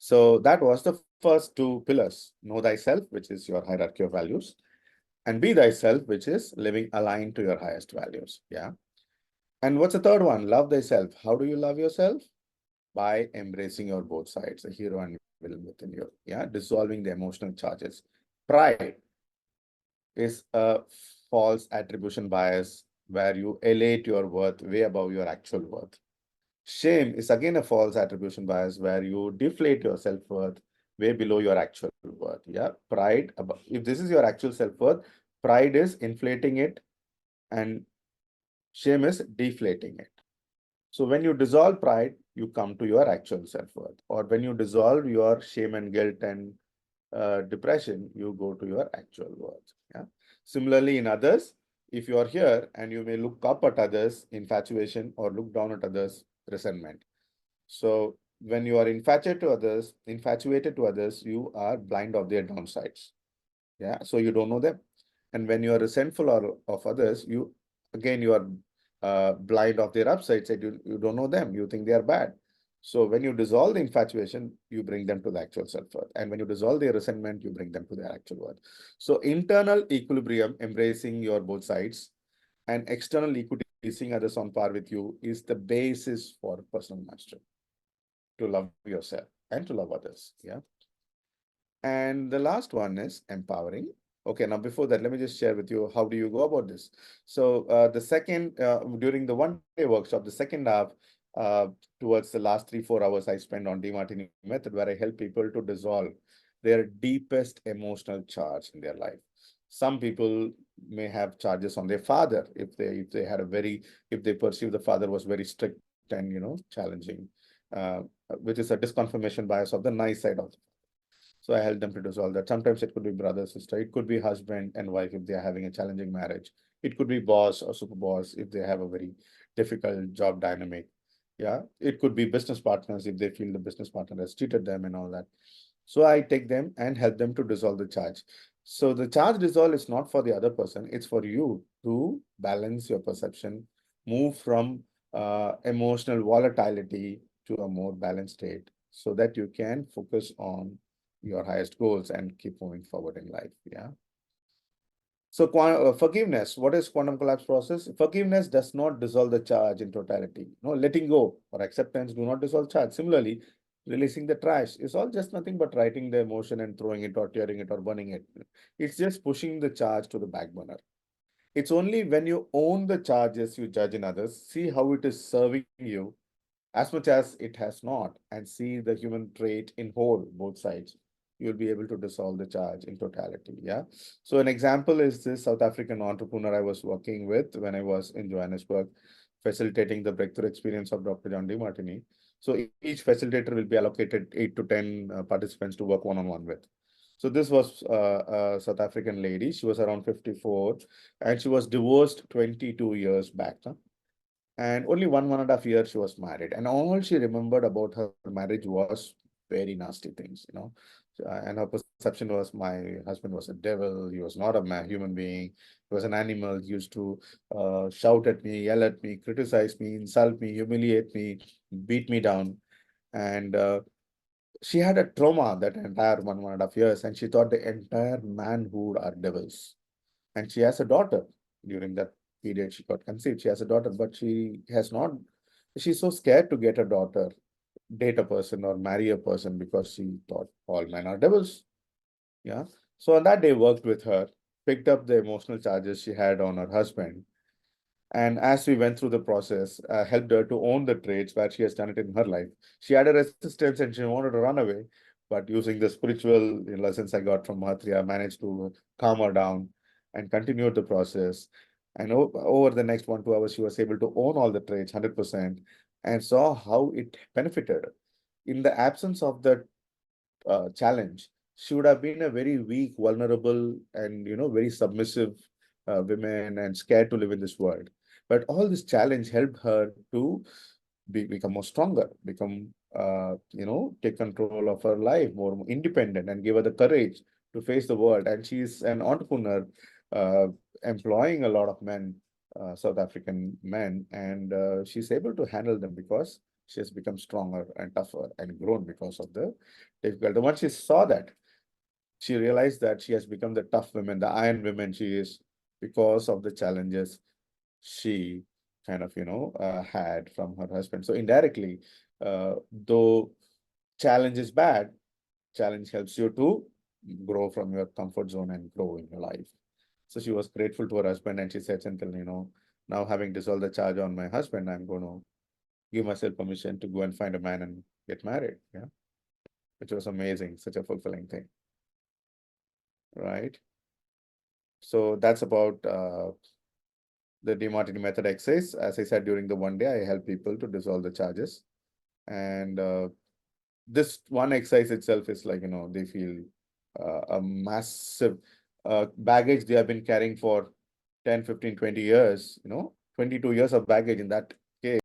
So that was the first two pillars: know thyself, which is your hierarchy of values, and be thyself, which is living aligned to your highest values. Yeah. And what's the third one? Love thyself. How do you love yourself? By embracing your both sides, the hero and villain within you. Yeah. Dissolving the emotional charges. Pride is a false attribution bias where you elevate your worth way above your actual worth. Shame is again a false attribution bias where you deflate your self-worth way below your actual worth. Yeah. Pride, if this is your actual self-worth, pride is inflating it and shame is deflating it. So when you dissolve pride, you come to your actual self-worth. Or when you dissolve your shame and guilt and depression, you go to your actual worth. Yeah. Similarly, in others, if you are here and you may look up at others, infatuation, or look down at others, resentment. So when you are infatuated to others, you are blind of their downsides. Yeah. So you don't know them. And when you are resentful of others, you are blind of their upsides, and you don't know them. You think they are bad. So when you dissolve the infatuation, you bring them to the actual self-worth. And when you dissolve their resentment, you bring them to their actual worth. So internal equilibrium, embracing your both sides, and external equity, seeing others on par with you, is the basis for personal mastery, to love yourself and to love others. Yeah. And the last one is empowering. Okay, now before that, let me just share with you how do you go about this. So during the one-day workshop, the second half, uh, towards the last 3-4 hours I spend on Demartini Method, where I help people to dissolve their deepest emotional charge in their life. Some people may have charges on their father if they perceive the father was very strict and challenging, uh, which is a disconfirmation bias of the nice side of. So I help them to dissolve that. Sometimes it could be brother, sister. It could be husband and wife if they are having a challenging marriage. It could be boss or super boss if they have a very difficult job dynamic. Yeah. It could be business partners if they feel the business partner has cheated them and all that. So I take them and help them to dissolve the charge. So the charge dissolve is not for the other person. It's for you to balance your perception, move from emotional volatility to a more balanced state so that you can focus on your highest goals and keep moving forward in life. Yeah. So forgiveness, what is quantum collapse process? Forgiveness does not dissolve the charge in totality. No, letting go or acceptance do not dissolve charge. Similarly, releasing the trash is all just nothing but writing the emotion and throwing it or tearing it or burning it. It's just pushing the charge to the back burner. It's only when you own the charges you judge in others, see how it is serving you as much as it has not, and see the human trait in whole, both sides, you'll be able to dissolve the charge in totality. Yeah. So an example is this South African entrepreneur I was working with when I was in Johannesburg, facilitating the breakthrough experience of Dr. John Demartini. So each facilitator will be allocated 8 to 10 participants to work one-on-one with. So this was a South African lady. She was around 54 and she was divorced 22 years back. Huh? And only 1.5 years she was married, and all she remembered about her marriage was very nasty things, and her perception was my husband was a devil, he was not a human being, he was an animal, he used to shout at me, yell at me, criticize me, insult me, humiliate me, beat me down. And she had a trauma that entire 1.5 years, and she thought the entire manhood are devils. And she has a daughter. During that period she got conceived, she has a daughter, but she has not, she's so scared to get a daughter, date a person or marry a person, because she thought all men are devils. Yeah. So on that day worked with her, picked up the emotional charges she had on her husband, and as we went through the process, helped her to own the traits where she has done it in her life. She had a resistance and she wanted to run away, but using the spiritual lessons I got from Mahatri, I managed to calm her down and continued the process. And over the next 1-2 hours, she was able to own all the traits 100% and saw how it benefited her. In the absence of that challenge, she would have been a very weak, vulnerable, and very submissive women and scared to live in this world. But all this challenge helped her to become more stronger, become take control of her life, more independent, and give her the courage to face the world. And she's an entrepreneur, uh, employing a lot of men, South African men, and she's able to handle them because she has become stronger and tougher and grown because of the difficulty. Once she saw that, she realized that she has become the tough woman, the iron woman she is, because of the challenges she kind of, had from her husband. So indirectly, though challenge is bad, challenge helps you to grow from your comfort zone and grow in your life. So she was grateful to her husband, and she said, until, now having dissolved the charge on my husband, I'm going to give myself permission to go and find a man and get married. Yeah. Which was amazing, such a fulfilling thing. Right. So that's about the Demartini method exercise. As I said, during the one day, I help people to dissolve the charges. And this one exercise itself is like, they feel a massive baggage they have been carrying for 10, 15, 20 years, 22 years of baggage in that